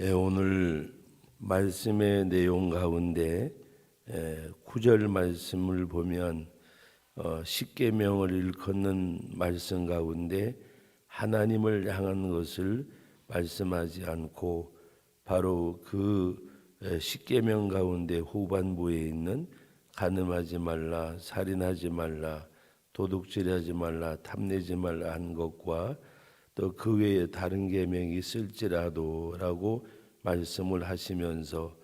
오늘 말씀의 내용 가운데 9절 말씀을 보면 십계명을 일컫는 말씀 가운데 하나님을 향한 것을 말씀하지 않고 바로 그 십계명 가운데 후반부에 있는 간음하지 말라, 살인하지 말라, 도둑질하지 말라, 탐내지 말라 한 것과 또 그 외에 다른 계명이 있을지라도라고 말씀을 하시면서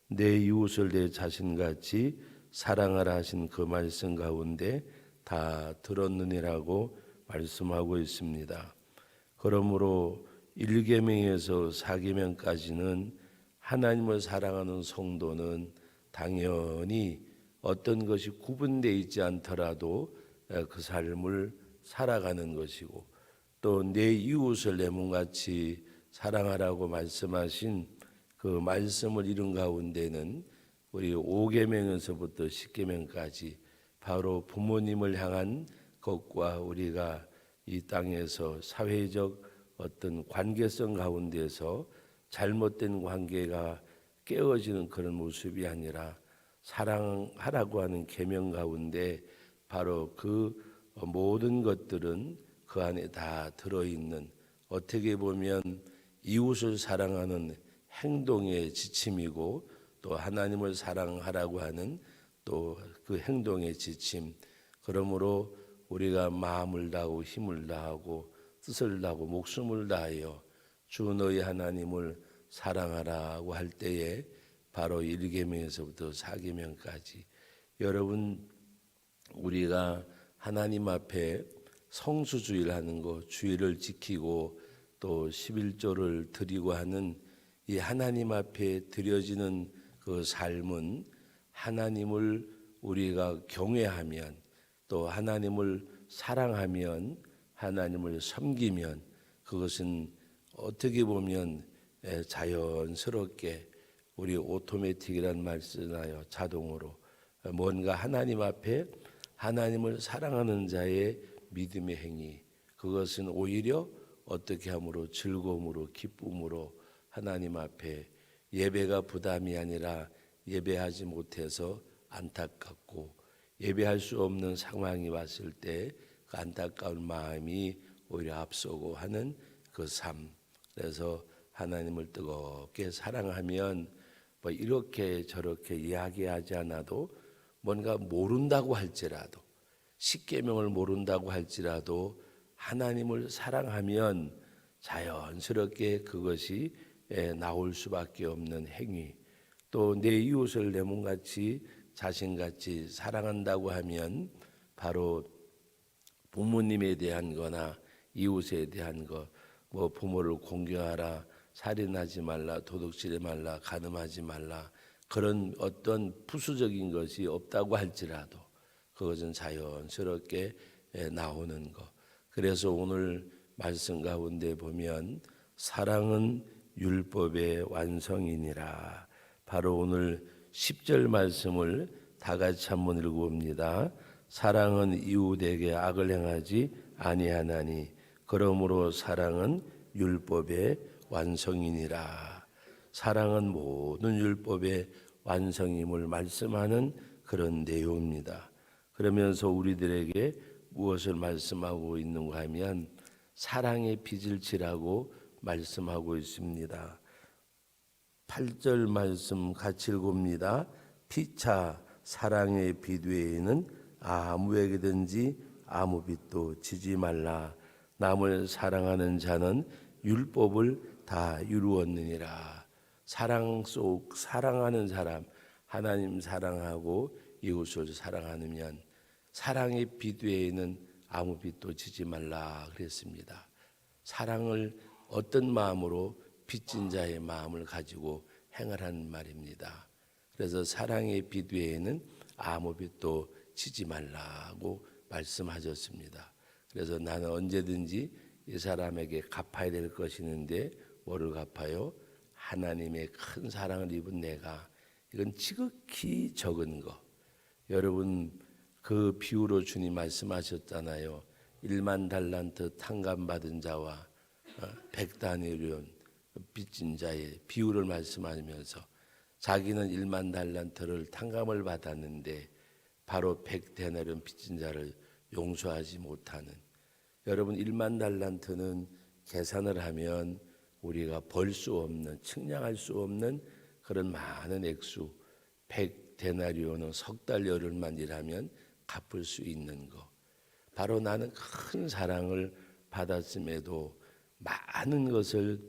내 이웃을 내 자신같이 사랑하라 하신 그 말씀 가운데 다 들었느니라고 말씀하고 있습니다. 그러므로 1계명에서 4계명까지는 하나님을 사랑하는 성도는 당연히 어떤 것이 구분되어 있지 않더라도 그 삶을 살아가는 것이고 또 내 이웃을 내 몸같이 사랑하라고 말씀하신 그 말씀을 이룬 가운데는 우리 5계명에서부터 10계명까지 바로 부모님을 향한 것과 우리가 이 땅에서 사회적 어떤 관계성 가운데서 잘못된 관계가 깨어지는 그런 모습이 아니라 사랑하라고 하는 계명 가운데 바로 그 모든 것들은 그 안에 다 들어있는 어떻게 보면 이웃을 사랑하는 행동의 지침이고 또 하나님을 사랑하라고 하는 또 그 행동의 지침. 그러므로 우리가 마음을 다하고 힘을 다하고 뜻을 다하고 목숨을 다하여 주 너희 하나님을 사랑하라고 할 때에 바로 1계명에서부터 4계명까지 여러분 우리가 하나님 앞에 성수주의를 하는 것, 주의를 지키고 또 11조를 드리고 하는 이 하나님 앞에 드려지는 그 삶은 하나님을 우리가 경외하면 또 하나님을 사랑하면 하나님을 섬기면 그것은 어떻게 보면 자연스럽게 우리 오토매틱이라는 말 쓰나요? 자동으로 뭔가 하나님 앞에 하나님을 사랑하는 자의 믿음의 행위 그것은 오히려 어떻게 함으로 즐거움으로 기쁨으로 하나님 앞에 예배가 부담이 아니라 예배하지 못해서 안타깝고 예배할 수 없는 상황이 왔을 때 그 안타까운 마음이 오히려 앞서고 하는 그 삶. 그래서 하나님을 뜨겁게 사랑하면 뭐 이렇게 저렇게 이야기하지 않아도 뭔가 모른다고 할지라도 십계명을 모른다고 할지라도 하나님을 사랑하면 자연스럽게 그것이 나올 수밖에 없는 행위 또 내 이웃을 내 몸같이 자신같이 사랑한다고 하면 바로 부모님에 대한 거나 이웃에 대한 거 뭐 부모를 공경하라 살인하지 말라 도둑질하지 말라 간음하지 말라 그런 어떤 부수적인 것이 없다고 할지라도 그것은 자연스럽게 나오는 것. 그래서 오늘 말씀 가운데 보면 사랑은 율법의 완성이니라. 바로 오늘 10절 말씀을 다 같이 한번 읽어봅니다. 사랑은 이웃에게 악을 행하지 아니하나니 그러므로 사랑은 율법의 완성이니라. 사랑은 모든 율법의 완성임을 말씀하는 그런 내용입니다. 그러면서 우리들에게 무엇을 말씀하고 있는가 하면 사랑의 빚을 지라고 말씀하고 있습니다. 8절 말씀 같이 읽어봅니다. 피차 사랑의 빚 외에는 아무에게든지 아무 빚도 지지 말라. 남을 사랑하는 자는 율법을 다 이루었느니라. 사랑하는 사람 하나님 사랑하고 이웃을 사랑하면 사랑의 빚 외에는 아무 빚도 지지 말라 그랬습니다. 사랑을 어떤 마음으로 빚진 자의 마음을 가지고 행하라는 말입니다. 그래서 사랑의 빚 외에는 아무 빚도 지지 말라고 말씀하셨습니다. 그래서 나는 언제든지 이 사람에게 갚아야 될 것이 있는데 뭐를 갚아요? 하나님의 큰 사랑을 입은 내가 이건 지극히 적은 거. 여러분 그 비유로 주님 말씀하셨잖아요. 1만 달란트 탕감받은 자와 100다니엘은 빚진 자의 비유를 말씀하면서 자기는 1만 달란트를 탕감을 받았는데 바로 100데나리온 빚진 자를 용서하지 못하는, 여러분 1만 달란트는 계산을 하면 우리가 벌 수 없는, 측량할 수 없는 그런 많은 액수, 100데나리온은 석 달 열흘만 일하면 갚을 수 있는 거. 바로 나는 큰 사랑을 받았음에도, 많은 것을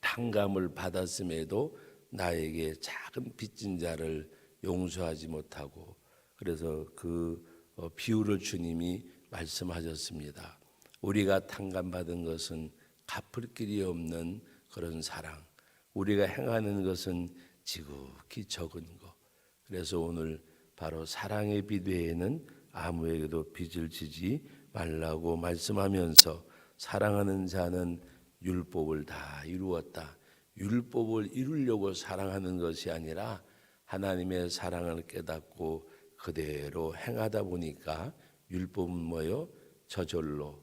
탕감을 받았음에도 나에게 작은 빚진 자를 용서하지 못하고, 그래서 그 비유를 주님이 말씀하셨습니다. 우리가 탕감받은 것은 갚을 길이 없는 그런 사랑, 우리가 행하는 것은 지극히 적은 것. 그래서 오늘 바로 사랑의 빚 외에는 아무에게도 빚을 지지 말라고 말씀하면서, 사랑하는 자는 율법을 다 이루었다. 율법을 이루려고 사랑하는 것이 아니라 하나님의 사랑을 깨닫고 그대로 행하다 보니까, 율법은 뭐요? 저절로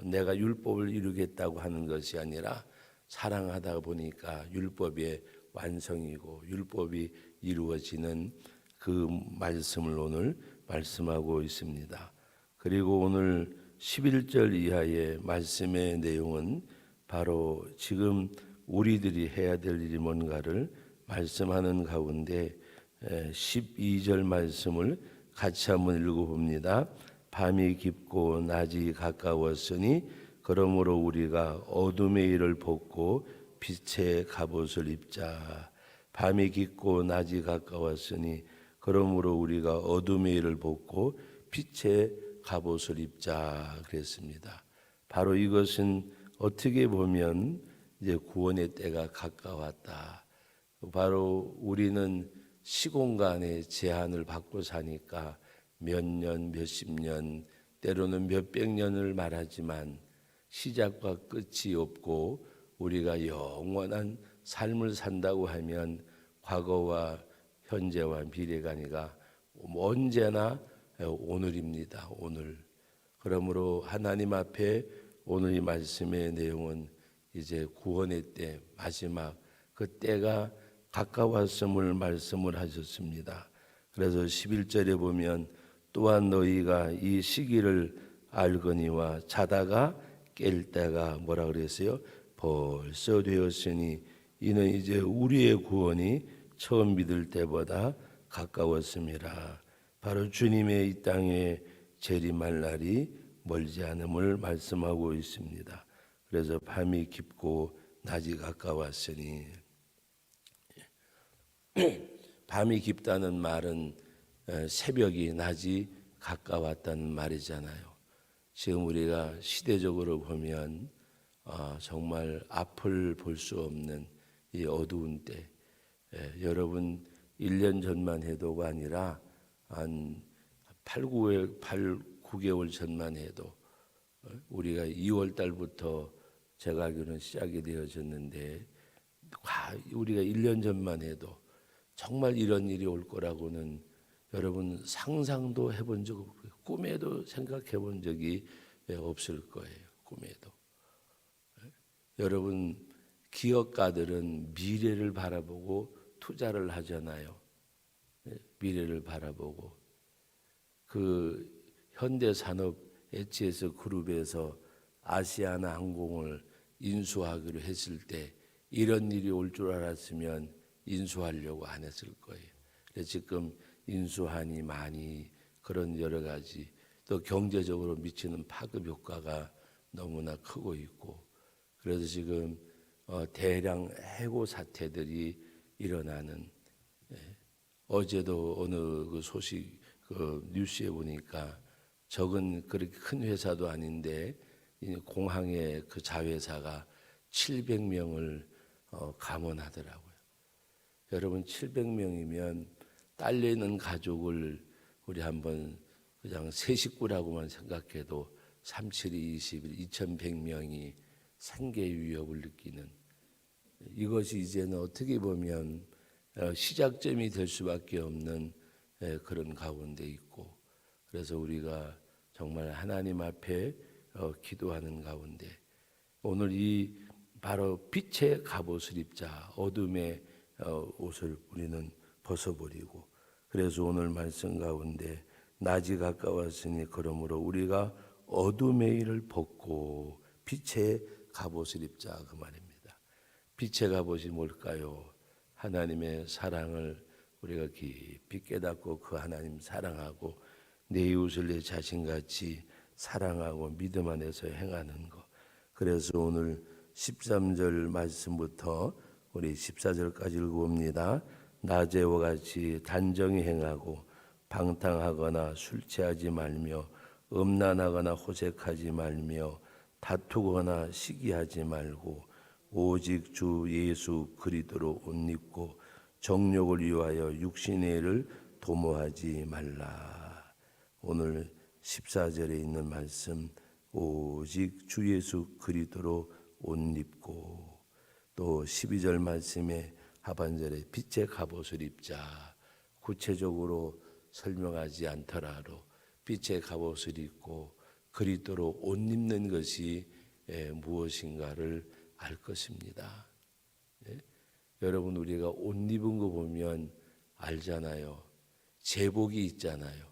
내가 율법을 이루겠다고 하는 것이 아니라 사랑하다 보니까 율법의 완성이고 율법이 이루어지는 그 말씀을 오늘 말씀하고 있습니다. 그리고 오늘 11절 이하의 말씀의 내용은 바로 지금 우리들이 해야 될 일이 뭔가를 말씀하는 가운데 12절 말씀을 같이 한번 읽어봅니다. 밤이 깊고 낮이 가까웠으니 그러므로 우리가 어둠의 일을 벗고 빛의 갑옷을 입자. 밤이 깊고 낮이 가까웠으니 그러므로 우리가 어둠의 일을 벗고 빛의 갑옷을 입자 그랬습니다. 바로 이것은 어떻게 보면 이제 구원의 때가 가까웠다. 바로 우리는 시공간의 제한을 받고 사니까 몇 년, 몇십 년, 때로는 몇백 년을 말하지만 시작과 끝이 없고, 우리가 영원한 삶을 산다고 하면 과거와 현재와 미래가 아니라 언제나 오늘입니다. 오늘. 그러므로 하나님 앞에 오늘 이 말씀의 내용은 이제 구원의 때, 마지막 그 때가 가까웠음을 말씀을 하셨습니다. 그래서 11절에 보면 또한 너희가 이 시기를 알거니와 자다가 깰 때가 뭐라 그랬어요? 벌써 되었으니 이는 이제 우리의 구원이 처음 믿을 때보다 가까웠습니다. 바로 주님의 이 땅에 재림할 날이 멀지 않음을 말씀하고 있습니다. 그래서 밤이 깊고 낮이 가까웠으니, 밤이 깊다는 말은 새벽이 낮이 가까웠다는 말이잖아요. 지금 우리가 시대적으로 보면 정말 앞을 볼 수 없는 이 어두운 때, 여러분 1년 전만 해도가 아니라 한 9개월 전만 해도, 우리가 2월 달부터 제가 알기로는 시작이 되어졌는데, 우리가 1년 전만 해도 정말 이런 일이 올 거라고는 여러분 상상도 해본 적 없고요. 꿈에도 생각해 본 적이 없을 거예요. 꿈에도. 여러분 기업가들은 미래를 바라보고 투자를 하잖아요. 미래를 바라보고. 그 현대산업 HS 그룹에서 아시아나 항공을 인수하기로 했을 때 이런 일이 올 줄 알았으면 인수하려고 안 했을 거예요. 그래서 지금 인수하니 많이 그런 여러 가지, 또 경제적으로 미치는 파급 효과가 너무나 크고 있고, 그래서 지금 대량 해고 사태들이 일어나는, 어제도 어느 그 소식 그 뉴스에 보니까 적은 그렇게 큰 회사도 아닌데 공항의 그 자회사가 700명을 감원하더라고요. 여러분 700명이면 딸려있는 가족을 우리 한번 그냥 세 식구라고만 생각해도 3, 7, 21, 2100명이 생계 위협을 느끼는, 이것이 이제는 어떻게 보면 시작점이 될 수밖에 없는 그런 가운데 있고, 그래서 우리가 정말 하나님 앞에 기도하는 가운데 오늘 이 바로 빛의 갑옷을 입자. 어둠의 옷을 우리는 벗어버리고, 그래서 오늘 말씀 가운데 낮이 가까웠으니 그러므로 우리가 어둠의 일을 벗고 빛의 갑옷을 입자, 그 말입니다. 빛의 갑옷이 뭘까요? 하나님의 사랑을 우리가 깊이 깨닫고 그 하나님 사랑하고 내 이웃을 내 자신같이 사랑하고 믿음 안에서 행하는 것. 그래서 오늘 13절 말씀부터 우리 14절까지 읽어봅니다. 낮에와 같이 단정히 행하고 방탕하거나 술 취하지 말며 음란하거나 호색하지 말며 다투거나 시기하지 말고 오직 주 예수 그리스도로 옷 입고 정욕을 위하여 육신의 일을 도모하지 말라. 오늘 14절에 있는 말씀, 오직 주 예수 그리스도로 옷 입고, 또 12절 말씀에 하반절에 빛의 갑옷을 입자. 구체적으로 설명하지 않더라도 빛의 갑옷을 입고 그리스도로 옷 입는 것이 무엇인가를 알 것입니다. 여러분, 우리가 옷 입은 거 보면 알잖아요. 제복이 있잖아요.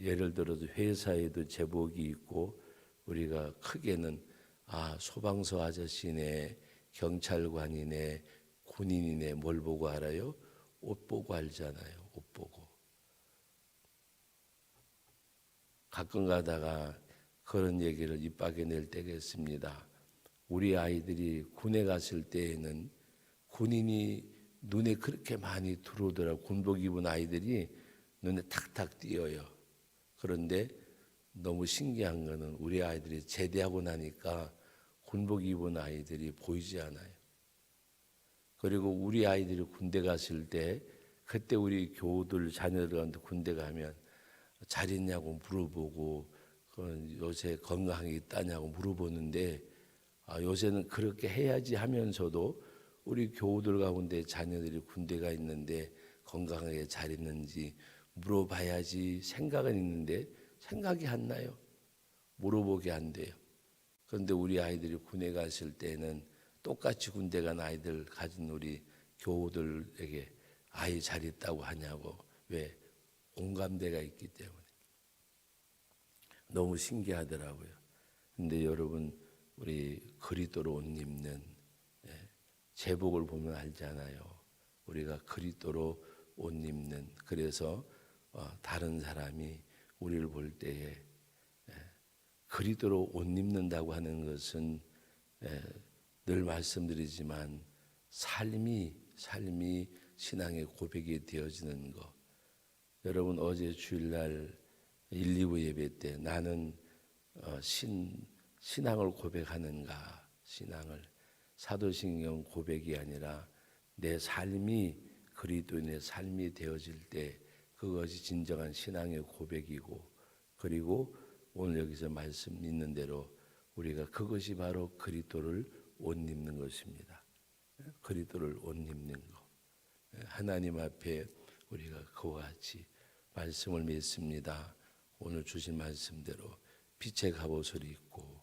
예를 들어서 회사에도 제복이 있고, 우리가 크게는 소방서 아저씨네, 경찰관이네, 군인이네, 뭘 보고 알아요? 옷 보고 알잖아요. 옷 보고. 가끔 가다가 그런 얘기를 입 밖에 낼 때가 있습니다. 우리 아이들이 군에 갔을 때에는 군인이 눈에 그렇게 많이 들어오더라고요. 군복 입은 아이들이 눈에 탁탁 띄어요. 그런데 너무 신기한 거는 우리 아이들이 제대하고 나니까 군복 입은 아이들이 보이지 않아요. 그리고 우리 아이들이 군대 갔을 때, 그때 우리 교우들 자녀들한테 군대 가면 잘 있냐고 물어보고, 요새 건강하게 있다냐고 물어보는데, 요새는 그렇게 해야지 하면서도 우리 교우들 가운데 자녀들이 군대가 있는데 건강하게 잘 있는지 물어봐야지 생각은 있는데 생각이 안 나요. 물어보게 안 돼요. 그런데 우리 아이들이 군에 갔을 때는 똑같이 군대 간 아이들 가진 우리 교우들에게 아이 잘 있다고 하냐고. 왜? 공감대가 있기 때문에. 너무 신기하더라고요. 근데 여러분, 우리 그리스도로 옷 입는 제복을 보면 알잖아요. 우리가 그리스도로 옷 입는, 그래서 다른 사람이 우리를 볼 때에 그리스도로 옷 입는다고 하는 것은 늘 말씀드리지만 삶이 신앙의 고백이 되어지는 것. 여러분, 어제 주일날 1, 2부 예배 때 나는 신앙을 고백하는가, 신앙을 사도신경 고백이 아니라 내 삶이 그리스도인의 삶이 되어질 때 그것이 진정한 신앙의 고백이고, 그리고 오늘 여기서 말씀 있는 대로 우리가 그것이 바로 그리스도를 옷 입는 것입니다. 그리스도를 옷 입는 것. 하나님 앞에 우리가 그와 같이 말씀을 믿습니다. 오늘 주신 말씀대로 빛의 갑옷을 입고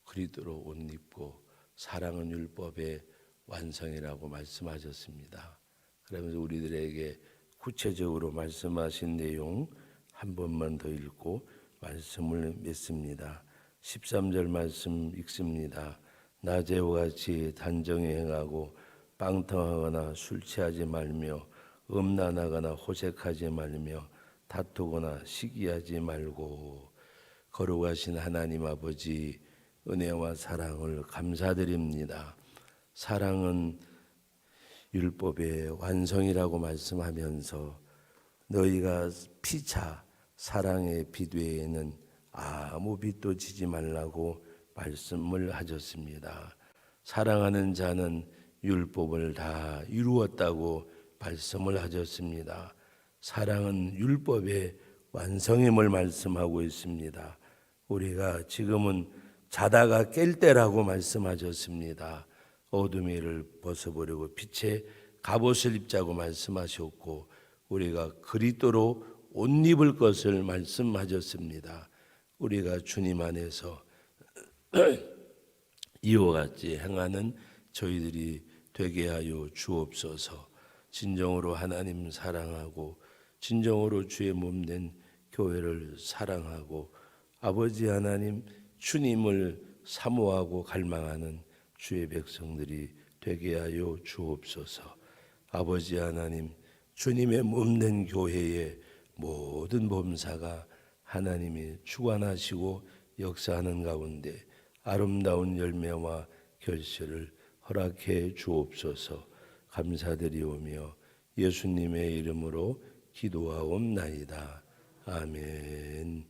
그리스도로 옷 입고 사랑은 율법의 완성이라고 말씀하셨습니다. 그러면서 우리들에게 구체적으로 말씀하신 내용 한 번만 더 읽고 말씀을 맺습니다. 13절 말씀 읽습니다. 낮에와 같이 단정히 행하고 방탕하거나 술 취하지 말며 음란하거나 호색하지 말며 다투거나 시기하지 말고. 거룩하신 하나님 아버지, 은혜와 사랑을 감사드립니다. 사랑은 율법의 완성이라고 말씀하면서 너희가 피차 사랑의 빛 외에는 아무 빛도 지지 말라고 말씀을 하셨습니다. 사랑하는 자는 율법을 다 이루었다고 말씀을 하셨습니다. 사랑은 율법의 완성임을 말씀하고 있습니다. 우리가 지금은 자다가 깰 때라고 말씀하셨습니다. 어둠의 일을 벗어버리고 빛의 갑옷을 입자고 말씀하셨고, 우리가 그리스도로 옷 입을 것을 말씀하셨습니다. 우리가 주님 안에서 이와 같이 행하는 저희들이 되게 하여 주옵소서. 진정으로 하나님 사랑하고 진정으로 주의 몸된 교회를 사랑하고 아버지 하나님 주님을 사모하고 갈망하는 주의 백성들이 되게 하여 주옵소서. 아버지 하나님 주님의 몸된 교회의 모든 범사가 하나님이 주관하시고 역사하는 가운데 아름다운 열매와 결실을 허락해 주옵소서. 감사드리오며 예수님의 이름으로 기도하옵나이다. 아멘.